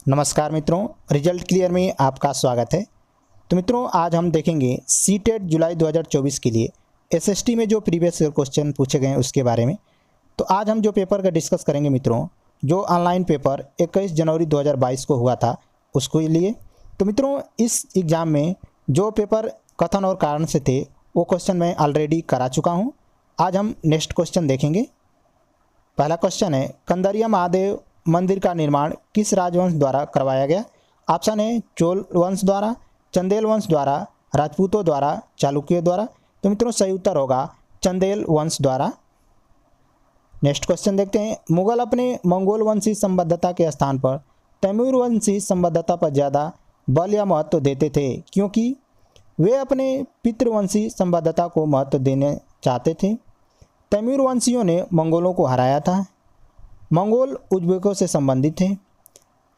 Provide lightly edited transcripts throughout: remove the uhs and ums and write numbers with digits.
नमस्कार मित्रों, result clear में आपका स्वागत है। तो मित्रों, आज हम देखेंगे सीटेट जुलाई 2024 के लिए एसएसटी में जो प्रीवियस क्वेश्चन पूछे गए हैं उसके बारे में। तो आज हम जो पेपर का डिस्कस करेंगे मित्रों, जो ऑनलाइन पेपर 21 जनवरी 2022 को हुआ था उसको लिए। तो मित्रों, इस एग्ज़ाम में जो पेपर कथन और कारण से थे वो क्वेश्चन मैं ऑलरेडी करा चुका हूँ। आज हम नेक्स्ट क्वेश्चन देखेंगे। पहला क्वेश्चन है, कंदरिया महादेव मंदिर का निर्माण किस राजवंश द्वारा करवाया गया? ऑप्शन है चोल वंश द्वारा, चंदेल वंश द्वारा, राजपूतों द्वारा, चालुक्यों द्वारा। तो मित्रों, सही उत्तर होगा चंदेल वंश द्वारा। नेक्स्ट क्वेश्चन देखते हैं, मुगल अपने मंगोल वंशी संबद्धता के स्थान पर तैमूर वंशी संबद्धता पर ज़्यादा बल या महत्व देते थे, क्योंकि वे अपने पितृवंशी संबद्धता को महत्व देने चाहते थे। तैमूर वंशियों ने मंगोलों को हराया था। मंगोल उज्बेकों से संबंधित थे।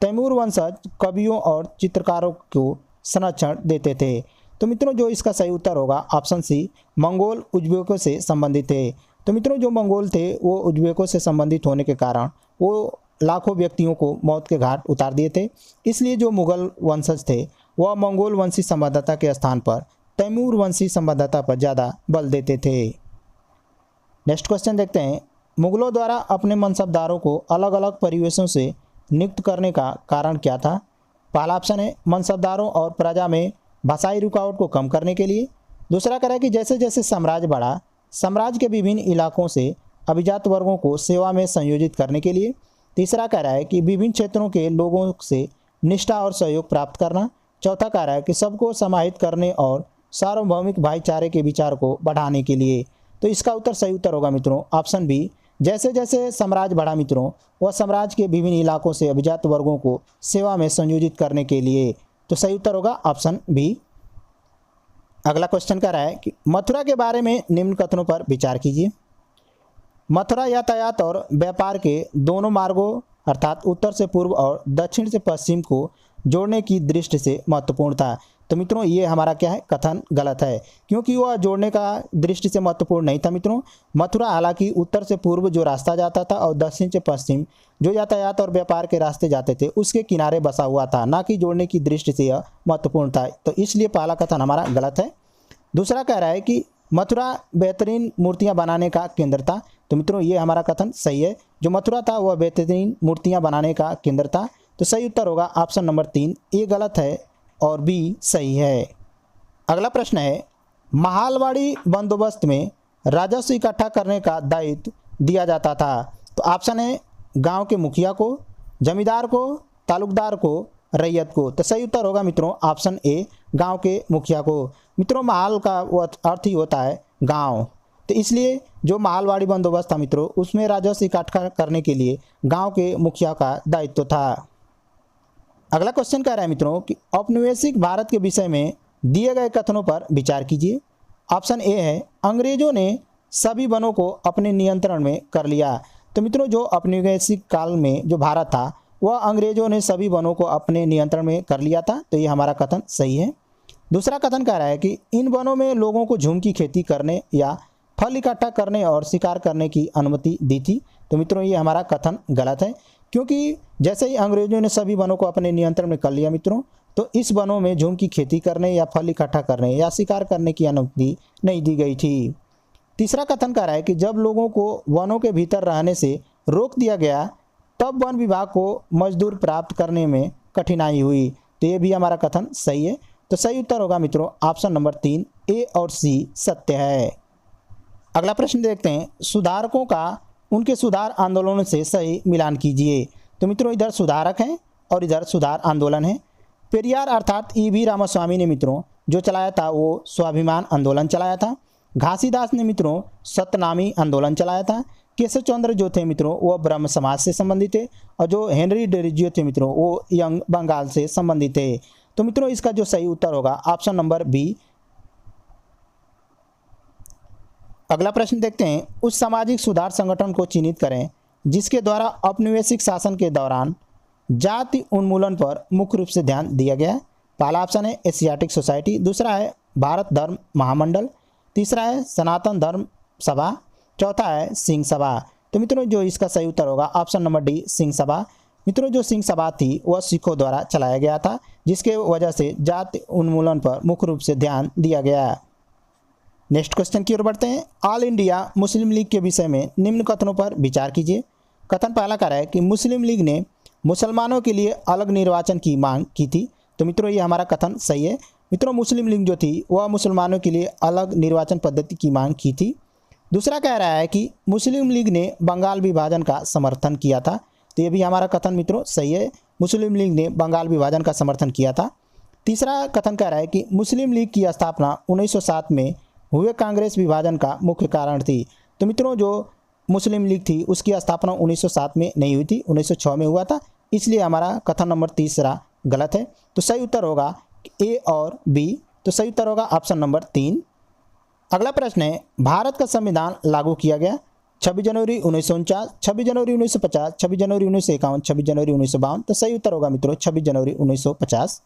तैमूर वंशज कवियों और चित्रकारों को संरक्षण देते थे। तो मित्रों, जो इसका सही उत्तर होगा ऑप्शन सी, मंगोल उज्बेकों से संबंधित थे। तो मित्रों, जो मंगोल थे वो उज्बेकों से संबंधित होने के कारण वो लाखों व्यक्तियों को मौत के घाट उतार दिए थे। इसलिए जो मुगल वंशज थे वह मंगोल वंशी संबद्धता के स्थान पर तैमूर वंशी संबद्धता पर ज़्यादा बल देते थे। नेक्स्ट क्वेश्चन देखते हैं, मुगलों द्वारा अपने मनसबदारों को अलग अलग परिवेशों से नियुक्त करने का कारण क्या था? पहला ऑप्शन है मनसबदारों और प्रजा में भाषाई रुकावट को कम करने के लिए। दूसरा कह रहा है कि जैसे जैसे साम्राज्य बढ़ा, साम्राज्य के विभिन्न इलाकों से अभिजात वर्गों को सेवा में संयोजित करने के लिए। तीसरा कह रहा है कि विभिन्न क्षेत्रों के लोगों से निष्ठा और सहयोग प्राप्त करना। चौथा कह रहा है कि सबको समाहित करने और सार्वभौमिक भाईचारे के विचार को बढ़ाने के लिए। तो इसका उत्तर सही उत्तर होगा मित्रों ऑप्शन बी, जैसे जैसे साम्राज्य बढ़ा मित्रों, वह साम्राज्य के विभिन्न इलाकों से अभिजात वर्गों को सेवा में संयोजित करने के लिए। तो सही उत्तर होगा ऑप्शन बी। अगला क्वेश्चन कह रहा है कि मथुरा के बारे में निम्न कथनों पर विचार कीजिए। मथुरा यातायात और व्यापार के दोनों मार्गों अर्थात उत्तर से पूर्व और दक्षिण से पश्चिम को जोड़ने की दृष्टि से महत्वपूर्ण था। तो मित्रों, ये हमारा क्या है, कथन गलत है, क्योंकि वह जोड़ने का दृष्टि से महत्वपूर्ण नहीं था मित्रों। मथुरा हालांकि उत्तर से पूर्व जो रास्ता जाता था और दक्षिण से पश्चिम जो यातायात और व्यापार के रास्ते जाते थे उसके किनारे बसा हुआ था, ना कि जोड़ने की दृष्टि से यह महत्वपूर्ण था। तो इसलिए पहला कथन हमारा गलत है। दूसरा कह रहा है कि मथुरा बेहतरीन मूर्तियाँ बनाने का केंद्र था। तो मित्रों, ये हमारा कथन सही है, जो मथुरा था वह बेहतरीन मूर्तियाँ बनाने का केंद्र था। तो सही उत्तर होगा ऑप्शन नंबर 3, ये गलत है और बी सही है। अगला प्रश्न है, महालवाड़ी बंदोबस्त में राजस्व इकट्ठा करने का दायित्व दिया जाता था। तो ऑप्शन है गांव के मुखिया को, जमींदार को, तालुकदार को, रैयत को। तो सही उत्तर होगा मित्रों ऑप्शन ए, गांव के मुखिया को। मित्रों, महाल का अर्थ ही होता है गांव, तो इसलिए जो महालवाड़ी बंदोबस्त था मित्रों उसमें राजस्व इकट्ठा करने के लिए गाँव के मुखिया का दायित्व था। अगला क्वेश्चन कह रहा है मित्रों कि औपनिवेशिक भारत के विषय में दिए गए कथनों पर विचार कीजिए। ऑप्शन ए है अंग्रेजों ने सभी वनों को अपने नियंत्रण में कर लिया। तो मित्रों, जो औपनिवेशिक काल में जो भारत था वह अंग्रेजों ने सभी वनों को अपने नियंत्रण में कर लिया था। तो ये हमारा कथन सही है। दूसरा कथन कह रहा है कि इन वनों में लोगों को झूम की खेती करने या फल इकट्ठा करने और शिकार करने की अनुमति दी थी। तो मित्रों, ये हमारा कथन गलत है, क्योंकि जैसे ही अंग्रेजों ने सभी वनों को अपने नियंत्रण में कर लिया मित्रों, तो इस वनों में झूम की खेती करने या फल इकट्ठा करने या शिकार करने की अनुमति नहीं दी गई थी। तीसरा कथन कह रहा है कि जब लोगों को वनों के भीतर रहने से रोक दिया गया तब वन विभाग को मजदूर प्राप्त करने में कठिनाई हुई। तो ये भी हमारा कथन सही है। तो सही उत्तर होगा मित्रों ऑप्शन नंबर 3, ए और सी सत्य है। अगला प्रश्न देखते हैं, सुधारकों का उनके सुधार आंदोलनों से सही मिलान कीजिए। तो मित्रों, इधर सुधारक हैं और इधर सुधार आंदोलन है। पेरियार अर्थात ई.वी. रामास्वामी ने मित्रों जो चलाया था वो स्वाभिमान आंदोलन चलाया था। घासीदास ने मित्रों सत्यनामी आंदोलन चलाया था। केशव चंद्र जो थे मित्रों वो ब्रह्म समाज से संबंधित थे, और जो हेनरी डेरिजियो थे मित्रों वो यंग बंगाल से संबंधित थे। तो मित्रों, इसका जो सही उत्तर होगा ऑप्शन नंबर बी। अगला प्रश्न देखते हैं, उस सामाजिक सुधार संगठन को चिन्हित करें जिसके द्वारा औपनिवेशिक शासन के दौरान जाति उन्मूलन पर मुख्य रूप से ध्यान दिया गया। पहला ऑप्शन है एशियाटिक सोसाइटी, दूसरा है भारत धर्म महामंडल, तीसरा है सनातन धर्म सभा, चौथा है सिंह सभा। तो मित्रों, जो इसका सही उत्तर होगा option number D Singh Sabha. मित्रों जो सिंह सभा थी वह सिखों द्वारा चलाया गया था, जिसके वजह से जाति उन्मूलन पर मुख्य रूप से ध्यान दिया गया। नेक्स्ट क्वेश्चन की ओर बढ़ते हैं। ऑल इंडिया मुस्लिम लीग के विषय में निम्न कथनों पर विचार कीजिए। कथन पहला कह रहा है कि मुस्लिम लीग ने मुसलमानों के लिए अलग निर्वाचन की मांग की थी। तो मित्रों ये हमारा कथन सही है। मित्रों मुस्लिम लीग जो थी वह मुसलमानों के लिए अलग निर्वाचन पद्धति की मांग की थी। दूसरा कह रहा है कि मुस्लिम लीग ने बंगाल विभाजन का समर्थन किया था। तो ये भी हमारा कथन मित्रों सही है, मुस्लिम लीग ने बंगाल विभाजन का समर्थन किया था। तीसरा कथन कह रहा है कि मुस्लिम लीग की स्थापना 1907 में हुए कांग्रेस विभाजन का मुख्य कारण थी। तो मित्रों जो मुस्लिम लीग थी उसकी स्थापना 1907 में नहीं हुई थी, 1906 में हुआ था, इसलिए हमारा कथन नंबर तीसरा गलत है। तो सही उत्तर होगा ए और बी। तो सही उत्तर होगा ऑप्शन नंबर 3। अगला प्रश्न है, भारत का संविधान लागू किया गया 26 जनवरी 1949, 26 जनवरी 1950, 26 जनवरी 1951, 26 जनवरी 1952। तो सही उत्तर होगा मित्रों 26 जनवरी 1950।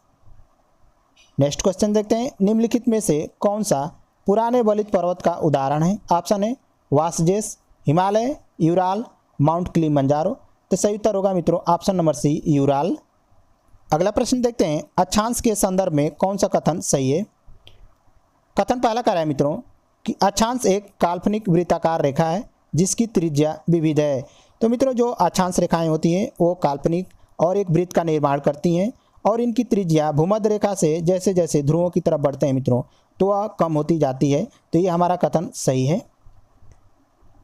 नेक्स्ट क्वेश्चन देखते हैं। निम्नलिखित में से कौन सा पुराने बलित पर्वत का उदाहरण है? ऑप्शन है Vosges, Himalaya, Ural, mount Kilimanjaro. तो सही उत्तर होगा मित्रों ऑप्शन नंबर सी यूराल। अगला प्रश्न देखते हैं। अक्षांश के संदर्भ में कौन सा कथन सही है? कथन पहला कह रहा है मित्रों कि अक्षांश एक काल्पनिक वृत्ताकार रेखा है जिसकी त्रिज्या विविध है। तो मित्रों जो अक्षांश रेखाएं होती हैं वो काल्पनिक और एक वृत्त का निर्माण करती हैं और इनकी त्रिज्या भूमध्य रेखा से जैसे जैसे ध्रुवों की तरफ बढ़ते हैं मित्रों तो वह कम होती जाती है। तो ये हमारा कथन सही है।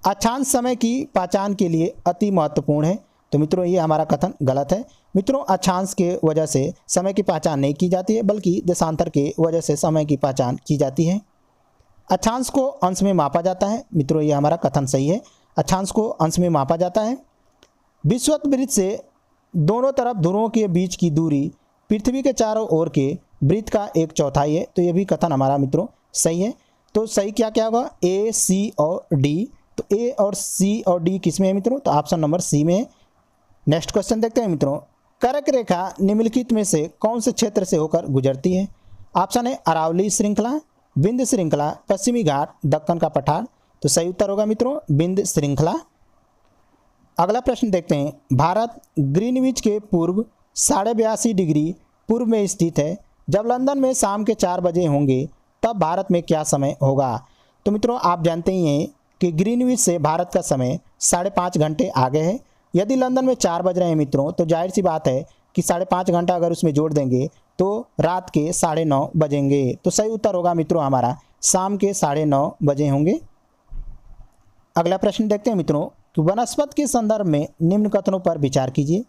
अक्षांश समय की पहचान के लिए अति महत्वपूर्ण है। तो मित्रों ये हमारा कथन गलत है। मित्रों अक्षांश के वजह से समय की पहचान नहीं की जाती है, बल्कि देशांतर के वजह से समय की पहचान की जाती है। अक्षांश को अंश में मापा जाता है। मित्रों ये हमारा कथन सही है, अक्षांश को अंश में मापा जाता है। विषुवत से दोनों तरफ ध्रुवों के बीच की दूरी पृथ्वी के चारों ओर के वृत्त का 1/4 है। तो ये भी कथन हमारा मित्रों सही है। तो सही क्या क्या होगा? ए, सी और डी। तो ए और सी और डी किस में है मित्रों? तो ऑप्शन नंबर सी में है। नेक्स्ट क्वेश्चन देखते हैं मित्रों। कर्क रेखा निम्नलिखित में से कौन से क्षेत्र से होकर गुजरती है? ऑप्शन है अरावली श्रृंखला, विंध्य श्रृंखला, पश्चिमी घाट, दक्कन का पठार। तो सही उत्तर होगा मित्रों विंध्य श्रृंखला। अगला प्रश्न देखते हैं। भारत ग्रीनविच के पूर्व 82.5 डिग्री पूर्व में स्थित है। जब लंदन में शाम के 4 बजे होंगे तब भारत में क्या समय होगा? तो मित्रों आप जानते ही हैं कि ग्रीनविच से भारत का समय 5.5 घंटे आगे है। यदि लंदन में 4 बज रहे हैं मित्रों तो जाहिर सी बात है कि 5.5 घंटा अगर उसमें जोड़ देंगे तो रात के 9:30 बजेंगे। तो सही उत्तर होगा मित्रों हमारा शाम के 9:30 बजे होंगे। अगला प्रश्न देखते हैं मित्रों कि वनस्पति के संदर्भ में निम्न कथनों पर विचार कीजिए।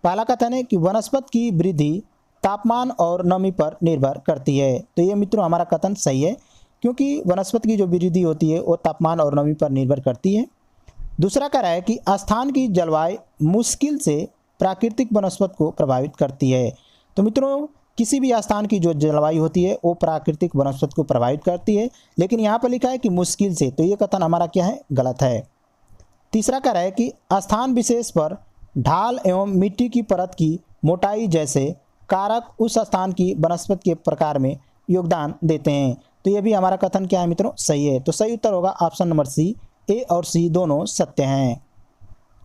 पहला कथन है कि वनस्पति की वृद्धि तापमान और नमी पर निर्भर करती है। तो ये मित्रों हमारा कथन सही है, क्योंकि वनस्पति की जो वृद्धि होती है वो तापमान और नमी पर निर्भर करती है। दूसरा कह रहा है कि स्थान की जलवायु मुश्किल से प्राकृतिक वनस्पति को प्रभावित करती है। तो मित्रों किसी भी स्थान की जो जलवायु होती है वो प्राकृतिक वनस्पति को प्रभावित करती है, लेकिन यहाँ पर लिखा है कि मुश्किल से। तो ये कथन हमारा क्या है? गलत है। तीसरा कह रहा है कि स्थान विशेष पर ढाल एवं मिट्टी की परत की मोटाई जैसे कारक उस स्थान की वनस्पति के प्रकार में योगदान देते हैं। तो ये भी हमारा कथन क्या है मित्रों? सही है। तो सही उत्तर होगा ऑप्शन नंबर सी। ए और सी दोनों सत्य हैं।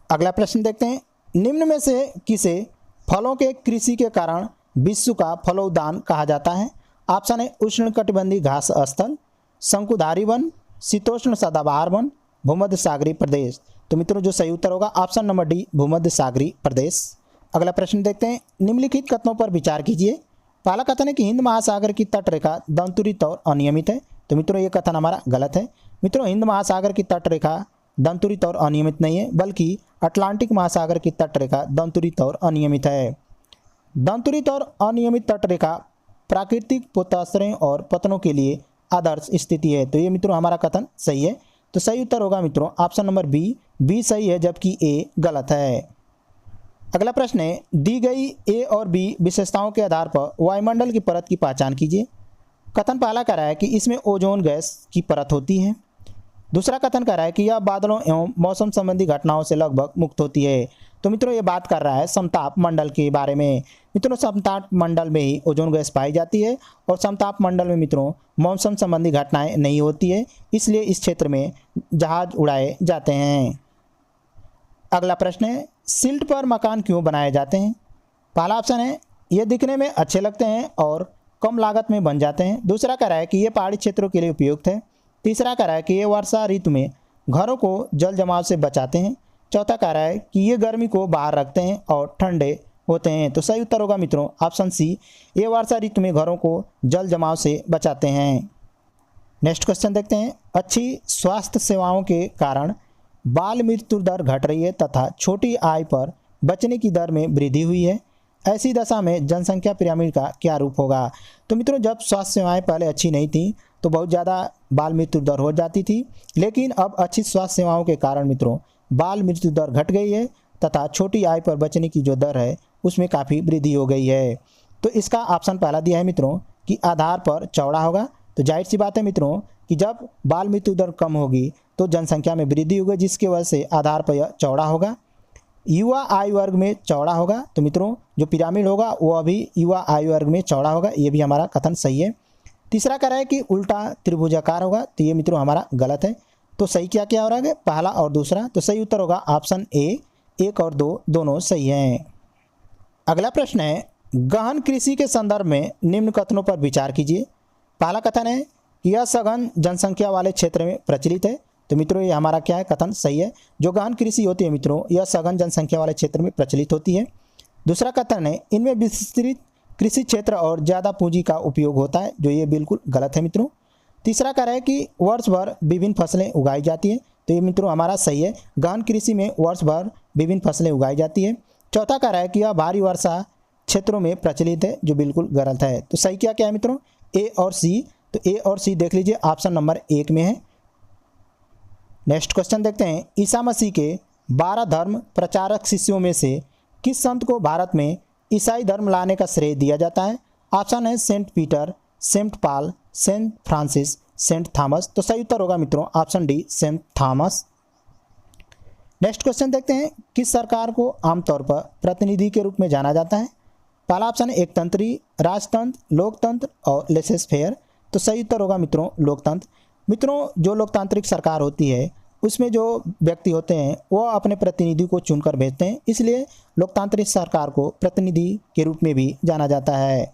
अगला प्रश्न देखते हैं। निम्न में से किसे फलों के कृषि के कारण विश्व का फलोद्यान कहा जाता है? ऑप्शन है उष्णकटिबंधीय घास स्थल, शंकुधारी वन, शीतोष्ण सदाबहार वन, भूमध्य सागरीय प्रदेश। तो मित्रों जो सही उत्तर होगा ऑप्शन नंबर डी भूमध्य सागरीय प्रदेश। अगला प्रश्न देखते हैं। निम्नलिखित कथनों पर विचार कीजिए। पहला कथन है कि हिंद महासागर की तटरेखा दंतुरित और अनियमित है। तो मित्रों ये कथन हमारा गलत है। मित्रों हिंद महासागर की तटरेखा दंतुरित और अनियमित नहीं है, बल्कि अटलांटिक महासागर की तटरेखा दंतुरित और अनियमित है। दंतुरित और अनियमित तटरेखा प्राकृतिक पोताश्रय और पतनों के लिए आदर्श स्थिति है। तो ये मित्रों हमारा कथन सही है। तो सही उत्तर होगा मित्रों ऑप्शन नंबर बी सही है, जबकि ए गलत है। अगला प्रश्न है। दी गई ए और बी विशेषताओं के आधार पर वायुमंडल की परत की पहचान कीजिए। कथन पहला कह रहा है कि इसमें ओजोन गैस की परत होती है। दूसरा कथन कह रहा है कि यह बादलों एवं मौसम संबंधी घटनाओं से लगभग मुक्त होती है। तो मित्रों ये बात कर रहा है समताप मंडल के बारे में। मित्रों समताप मंडल में ही ओजोन गैस पाई जाती है और समताप मंडल में मित्रों मौसम संबंधी घटनाएं नहीं होती है, इसलिए इस क्षेत्र में जहाज उड़ाए जाते हैं। अगला प्रश्न है, सिल्ट पर मकान क्यों बनाए जाते हैं? पहला ऑप्शन है ये दिखने में अच्छे लगते हैं और कम लागत में बन जाते हैं। दूसरा कह रहा है कि ये पहाड़ी क्षेत्रों के लिए उपयुक्त है। तीसरा कह रहा है कि ये वर्षा ऋतु में घरों को जल जमाव से बचाते हैं। चौथा कह रहा है कि ये गर्मी को बाहर रखते हैं और ठंडे होते हैं। तो सही उत्तर होगा मित्रों ऑप्शन सी, ये वर्षा ऋतु में घरों को जल जमाव से बचाते हैं। नेक्स्ट क्वेश्चन देखते हैं, अच्छी स्वास्थ्य सेवाओं के कारण बाल मृत्यु दर घट रही है तथा छोटी आय पर बचने की दर में वृद्धि हुई है। ऐसी दशा में जनसंख्या पिरामिड का क्या रूप होगा? तो मित्रों जब स्वास्थ्य सेवाएं पहले अच्छी नहीं थी तो बहुत ज़्यादा बाल मृत्यु दर हो जाती थी, लेकिन अब अच्छी स्वास्थ्य सेवाओं के कारण मित्रों बाल मृत्यु दर घट गई है तथा छोटी आय पर बचने की जो दर है उसमें काफ़ी वृद्धि हो गई है। तो इसका ऑप्शन पहला दिया है मित्रों कि आधार पर चौड़ा होगा। तो जाहिर सी बात है मित्रों कि जब बाल मृत्यु दर कम होगी तो जनसंख्या में वृद्धि होगी, जिसकी वजह से आधार पर यह चौड़ा होगा। युवा आयु वर्ग में चौड़ा होगा, तो मित्रों जो पिरामिड होगा वो अभी युवा आयु वर्ग में चौड़ा होगा, ये भी हमारा कथन सही है। तीसरा कह रहा है कि उल्टा त्रिभुजाकार होगा, तो ये मित्रों हमारा गलत है। तो सही क्या क्या हो रहा है, पहला और दूसरा। तो सही उत्तर होगा ऑप्शन ए, 1 और 2 दोनों सही हैं। अगला प्रश्न है, गहन कृषि के संदर्भ में निम्न कथनों पर विचार कीजिए। पहला कथन है कि यह सघन जनसंख्या वाले क्षेत्र में प्रचलित है। तो मित्रों ये हमारा क्या है, कथन सही है। जो गहन कृषि होती है मित्रों यह सघन जनसंख्या वाले क्षेत्र में प्रचलित होती है। दूसरा कथन है इनमें विस्तृत कृषि क्षेत्र और ज़्यादा पूंजी का उपयोग होता है, जो ये बिल्कुल गलत है मित्रों। तीसरा कह रहा है कि वर्ष भर विभिन्न फसलें उगाई जाती है, तो ये मित्रों हमारा सही है। गहन कृषि में वर्ष भर विभिन्न फसलें उगाई जाती है। चौथा कह रहा है कि यह भारी वर्षा क्षेत्रों में प्रचलित है, जो बिल्कुल गलत है। तो सही क्या क्या है मित्रों, ए और सी। तो ए और सी देख लीजिए ऑप्शन नंबर 1 में है। नेक्स्ट क्वेश्चन देखते हैं, ईसा मसीह के 12 धर्म प्रचारक शिष्यों में से किस संत को भारत में ईसाई धर्म लाने का श्रेय दिया जाता है? ऑप्शन है saint Peter, saint Paul, saint Francis, saint Thomas. तो सही उत्तर होगा मित्रों option D, saint Thomas. Next question देखते हैं, किस सरकार को आमतौर पर प्रतिनिधि के रूप में जाना जाता है? पहला ऑप्शन है एकतंत्री, राजतंत्र, लोकतंत्र और लेसेस फेयर। तो सही उत्तर होगा मित्रों लोकतंत्र। मित्रों जो लोकतांत्रिक सरकार होती है उसमें जो व्यक्ति होते हैं वो अपने प्रतिनिधि को चुनकर भेजते हैं, इसलिए लोकतांत्रिक सरकार को प्रतिनिधि के रूप में भी जाना जाता है।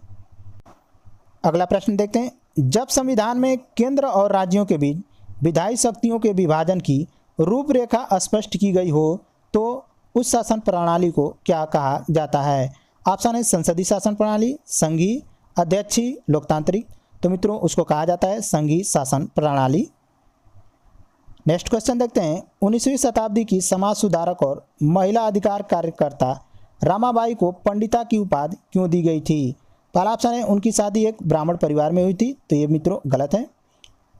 अगला प्रश्न देखते हैं, जब संविधान में केंद्र और राज्यों के बीच विधायी शक्तियों के विभाजन की रूपरेखा स्पष्ट की गई हो तो उस शासन प्रणाली को क्या कहा जाता है? ऑप्शन है संसदीय शासन प्रणाली, संघीय, अध्यक्षीय, लोकतांत्रिक। तो मित्रों उसको कहा जाता है संघीय शासन प्रणाली। नेक्स्ट क्वेश्चन देखते हैं, 19वीं शताब्दी की समाज सुधारक और महिला अधिकार कार्यकर्ता रामाबाई को पंडिता की उपाधि क्यों दी गई थी? पहला ऑप्शन है उनकी शादी एक ब्राह्मण परिवार में हुई थी, तो ये मित्रों गलत है।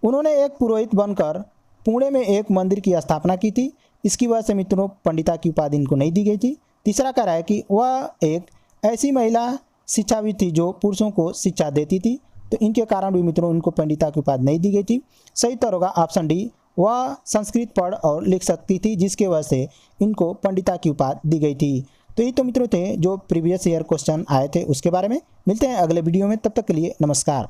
उन्होंने एक पुरोहित बनकर पुणे में एक मंदिर की स्थापना की थी, इसकी वजह से मित्रों पंडिता की उपाधि इनको नहीं दी गई थी। तीसरा कह रहा है कि वह एक ऐसी महिला शिक्षाविद थी जो पुरुषों को शिक्षा देती थी, तो इनके कारण भी मित्रों इनको पंडिता की उपाधि नहीं दी गई थी। सही उत्तर होगा ऑप्शन डी, वह संस्कृत पढ़ और लिख सकती थी जिसके वजह से इनको पंडिता की उपाधि दी गई थी। तो ये तो मित्रों थे जो प्रीवियस ईयर क्वेश्चन आए थे उसके बारे में। मिलते हैं अगले वीडियो में, तब तक के लिए नमस्कार।